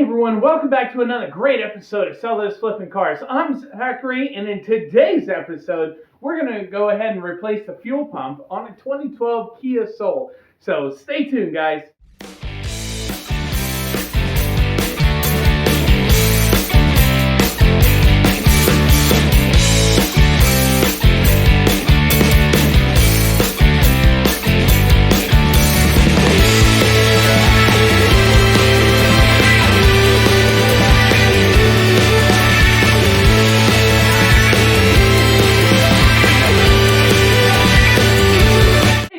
Hey everyone, welcome back to another great episode of Sell Those Flipping Cars. I'm Zachary, and in today's episode, we're going to go ahead and replace the fuel pump on a 2012 Kia Soul. So stay tuned, guys.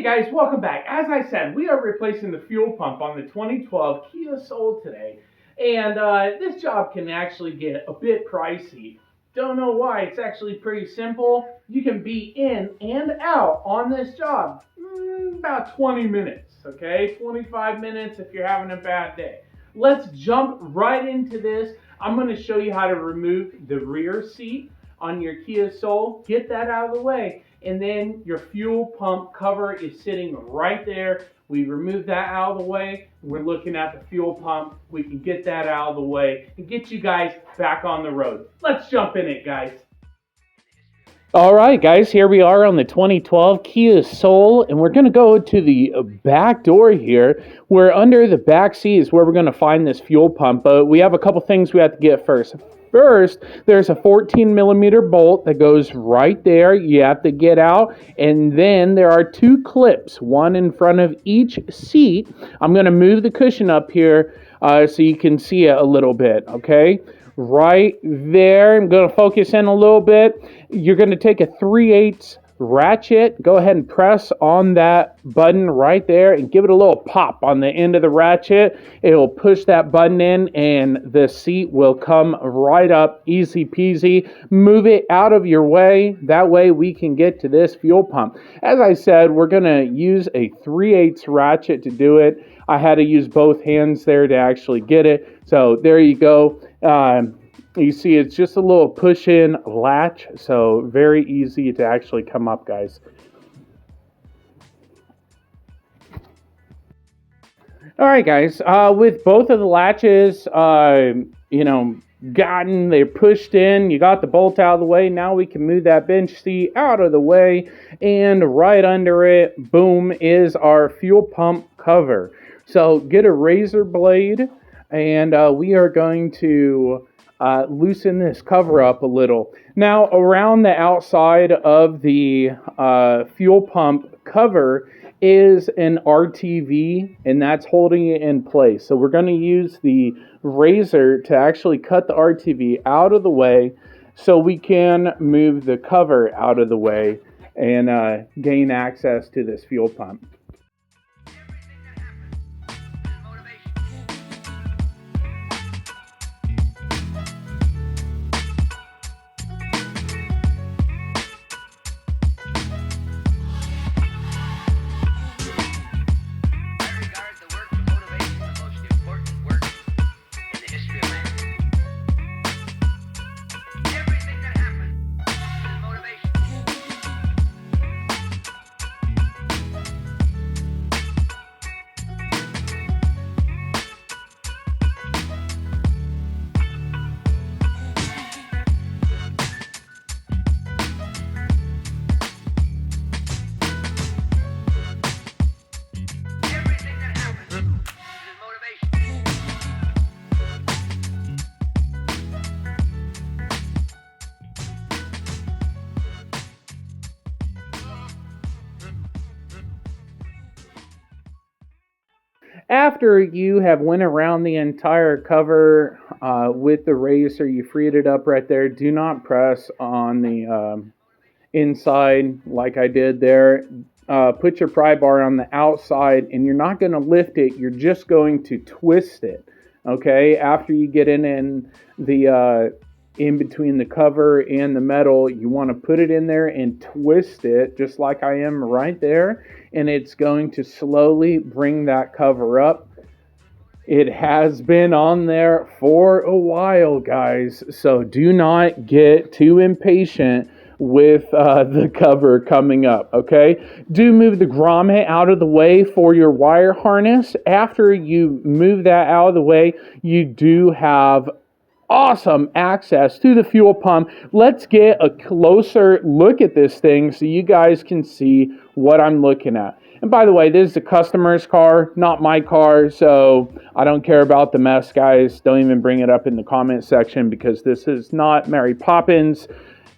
Guys, welcome back. As I said, we are replacing the fuel pump on the 2012 Kia Soul today, and this job can actually get a bit pricey. Don't know why. It's actually pretty simple. You can be in and out on this job about 20 minutes, okay? 25 minutes if you're having a bad day. Let's jump right into this. I'm going to show you how to remove the rear seat on your Kia Soul. Get that out of the way. And then your fuel pump cover is sitting right there. We remove that out of the way. We're looking at the fuel pump. We can get that out of the way and get you guys back on the road. Let's jump in it, guys. All right, guys, here we are on the 2012 Kia Soul, and we're going to go to the back door here, where under the back seat is where we're going to find this fuel pump. But we have a couple things we have to get first. First, there's a 14 millimeter bolt that goes right there. You have to get out, and then there are two clips, one in front of each seat. I'm going to move the cushion up here so you can see it a little bit, okay? Right there. I'm going to focus in a little bit. You're going to take a 3/8 ratchet. Go ahead and press on that button right there and give it a little pop on the end of the ratchet. It will push that button in and the seat will come right up, easy peasy. Move it out of your way. That way we can get to this fuel pump. As I said, we're going to use a 3/8 ratchet to do it. I had to use both hands there to actually get it. So there you go. You see, it's just a little push-in latch, so very easy to actually come up, guys. All right, guys, with both of the latches, they're pushed in, you got the bolt out of the way. Now we can move that bench seat out of the way, and right under it, boom, is our fuel pump cover. So get a razor blade, and we are going to loosen this cover up a little. Now, around the outside of the fuel pump cover is an RTV, and that's holding it in place. So we're going to use the razor to actually cut the RTV out of the way so we can move the cover out of the way and gain access to this fuel pump. After you have went around the entire cover with the razor, you freed it up right there. Do not press on the inside like I did there. Put your pry bar on the outside, and you're not going to lift it. You're just going to twist it, okay? After you get in the in between the cover and the metal, you want to put it in there and twist it just like I am right there, and it's going to slowly bring that cover up. It has been on there for a while, guys, so do not get too impatient with the cover coming up, okay? Do move the grommet out of the way for your wire harness. After you move that out of the way, you do have awesome access to the fuel pump. Let's get a closer look at this thing so you guys can see what I'm looking at. And by the way, this is the customer's car, not my car, so I don't care about the mess, guys. Don't even bring it up in the comment section because this is not Mary Poppins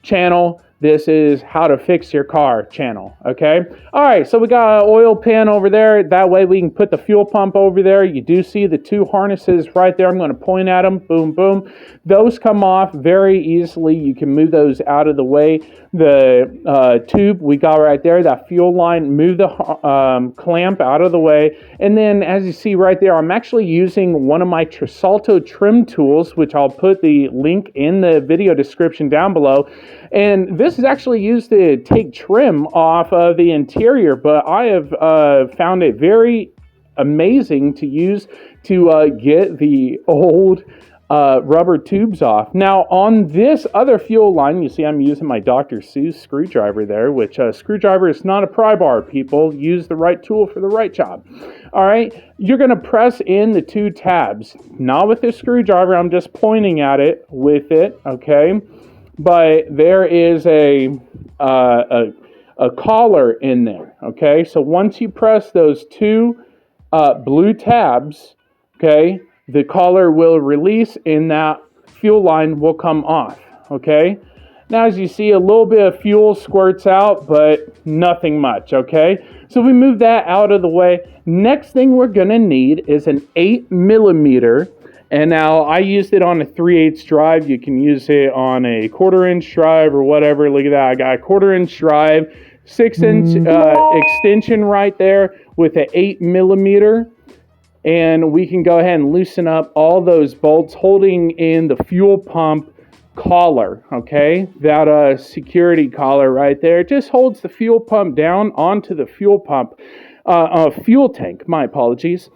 channel. This is how to fix your car channel, okay? All right, so we got an oil pan over there. That way we can put the fuel pump over there. You do see the two harnesses right there. I'm going to point at them. Boom, boom. Those come off very easily. You can move those out of the way. The tube we got right there, that fuel line, move the clamp out of the way. And then as you see right there, I'm actually using one of my Trisalto trim tools, which I'll put the link in the video description down below. And this is actually used to take trim off of the interior, but I have found it very amazing to use to get the old rubber tubes off. Now on this other fuel line, you see I'm using my Dr. Seuss screwdriver there, which screwdriver is not a pry bar, people. Use the right tool for the right job. All right, you're going to press in the two tabs. Not with the screwdriver, I'm just pointing at it with it, okay? But there is a collar in there, okay? So once you press those two blue tabs, okay, the collar will release and that fuel line will come off, okay? Now as you see, a little bit of fuel squirts out, but nothing much, okay? So we move that out of the way. Next thing we're gonna need is an 8mm. And now I used it on a 3/8 drive. You can use it on a 1/4-inch drive or whatever. Look at that. I got a 1/4-inch drive, 6-inch extension right there with an 8mm. And we can go ahead and loosen up all those bolts holding in the fuel pump collar, okay? That security collar right there. It just holds the fuel pump down onto the fuel pump, fuel tank. My apologies.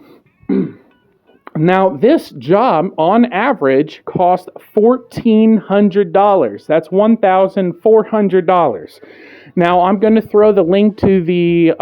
Now, this job, on average, cost $1,400. That's $1,400. Now, I'm going to throw the link to the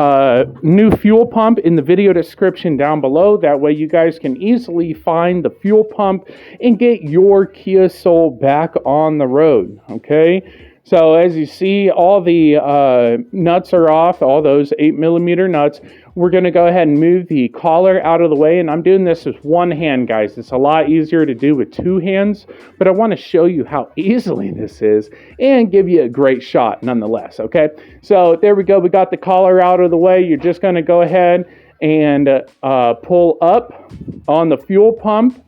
new fuel pump in the video description down below. That way you guys can easily find the fuel pump and get your Kia Soul back on the road, okay? So as you see, all the nuts are off, all those 8mm nuts. We're going to go ahead and move the collar out of the way, and I'm doing this with one hand, guys. It's a lot easier to do with two hands, but I want to show you how easily this is and give you a great shot nonetheless, okay? So there we go. We got the collar out of the way. You're just going to go ahead and pull up on the fuel pump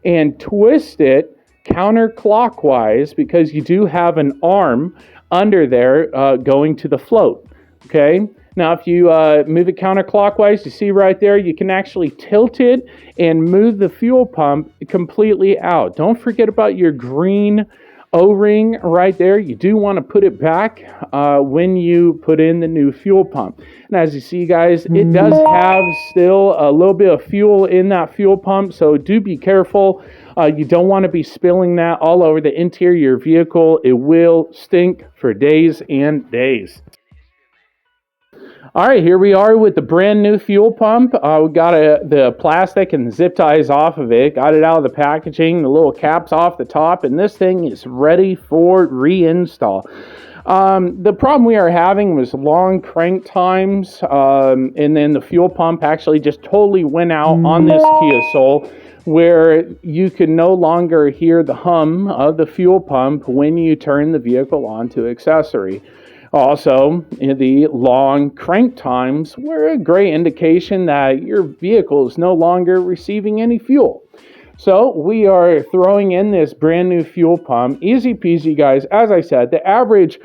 and twist it counterclockwise because you do have an arm under there going to the float, okay? Now, if you move it counterclockwise, you see right there, you can actually tilt it and move the fuel pump completely out. Don't forget about your green O-ring right there. You do want to put it back when you put in the new fuel pump. And as you see, guys, it does have still a little bit of fuel in that fuel pump, so do be careful. You don't want to be spilling that all over the interior of your vehicle. It will stink for days and days. All right, here we are with the brand new fuel pump. We got the plastic and zip ties off of it, got it out of the packaging, the little caps off the top, and this thing is ready for reinstall. The problem we are having was long crank times, and then the fuel pump actually just totally went out on this Kia Soul, where you can no longer hear the hum of the fuel pump when you turn the vehicle onto accessory. Also, the long crank times were a great indication that your vehicle is no longer receiving any fuel. So we are throwing in this brand new fuel pump. Easy peasy, guys. As I said, the average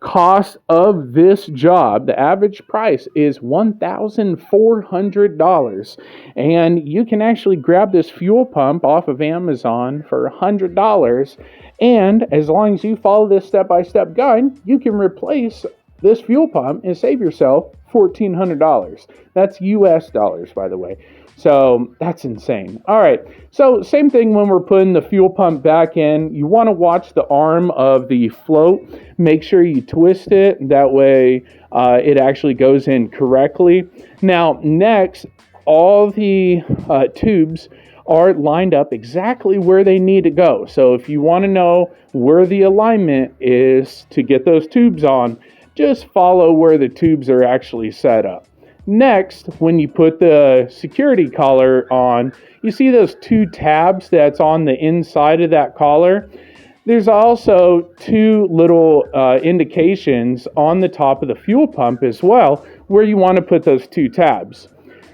cost of this job, the average price is $1,400. And you can actually grab this fuel pump off of Amazon for $100. And as long as you follow this step-by-step guide, you can replace this fuel pump and save yourself $1,400. That's US dollars, by the way. So that's insane. All right. So same thing when we're putting the fuel pump back in. You want to watch the arm of the float. Make sure you twist it. That way it actually goes in correctly. Now, next, all the tubes are lined up exactly where they need to go. So if you want to know where the alignment is to get those tubes on, just follow where the tubes are actually set up. Next, when you put the security collar on, you see those two tabs that's on the inside of that collar. There's also two little indications on the top of the fuel pump as well, where you want to put those two tabs.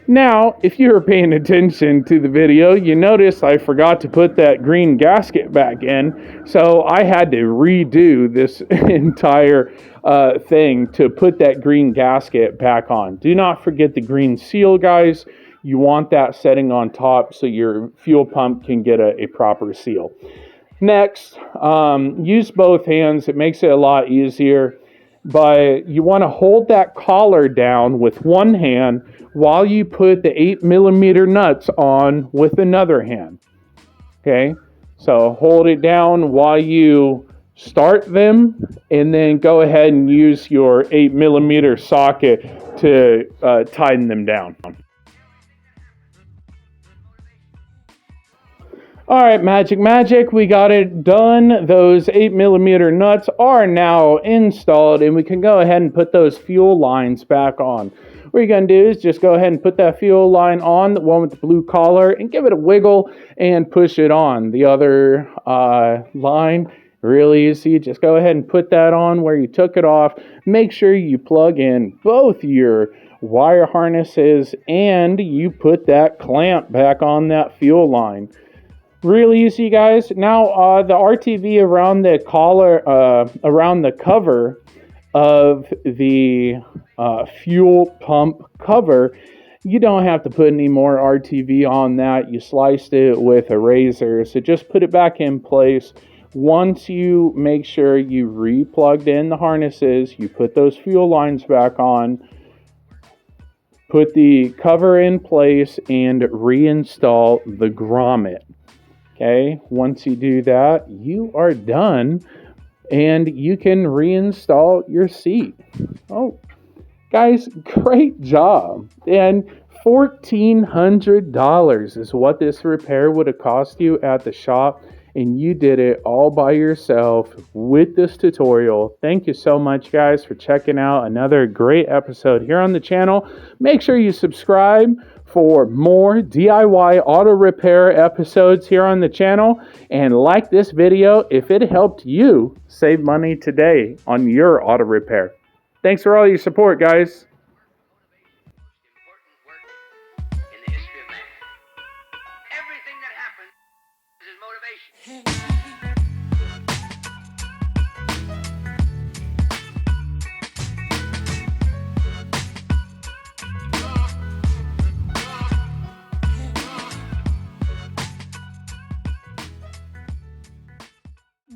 Now, if you were paying attention to the video, you notice I forgot to put that green gasket back in, so I had to redo this entire thing to put that green gasket back on. Do not forget the green seal, guys. You want that setting on top so your fuel pump can get a proper seal. Next, use both hands. It makes it a lot easier. But you want to hold that collar down with one hand while you put the 8mm nuts on with another hand. Okay? So hold it down while you start them, and then go ahead and use your 8mm socket to tighten them down. All right, magic, we got it done. Those 8mm nuts are now installed, and we can go ahead and put those fuel lines back on. What you're going to do is just go ahead and put that fuel line on, the one with the blue collar, and give it a wiggle and push it on. The other line, really easy. Just go ahead and put that on where you took it off. Make sure you plug in both your wire harnesses and you put that clamp back on that fuel line. Really easy, guys. Now, the RTV around the collar, around the cover of the fuel pump cover, you don't have to put any more RTV on that. You sliced it with a razor, so just put it back in place. Once you make sure you re-plugged in the harnesses, you put those fuel lines back on, put the cover in place, and reinstall the grommet. Okay, once you do that, you are done, and you can reinstall your seat. Oh, guys, great job. And $1,400 is what this repair would have cost you at the shop, and you did it all by yourself with this tutorial. Thank you so much, guys, for checking out another great episode here on the channel. Make sure you subscribe for more DIY auto repair episodes here on the channel, and like this video if it helped you save money today on your auto repair. Thanks for all your support, guys.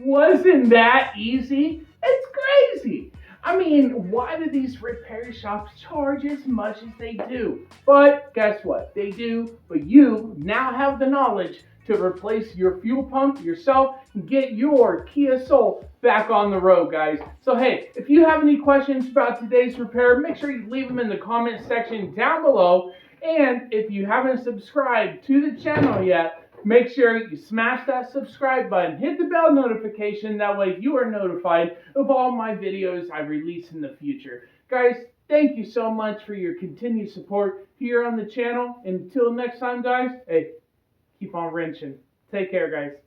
Wasn't that easy? It's crazy. I mean, why do these repair shops charge as much as they do? But guess what? They do, but you now have the knowledge to replace your fuel pump yourself and get your Kia Soul back on the road, guys. So hey, if you have any questions about today's repair, make sure you leave them in the comment section down below. And if you haven't subscribed to the channel yet, make sure you smash that subscribe button, hit the bell notification, that way you are notified of all my videos I release in the future. Guys, thank you so much for your continued support here on the channel. Until next time, guys, hey, keep on wrenching. Take care, guys.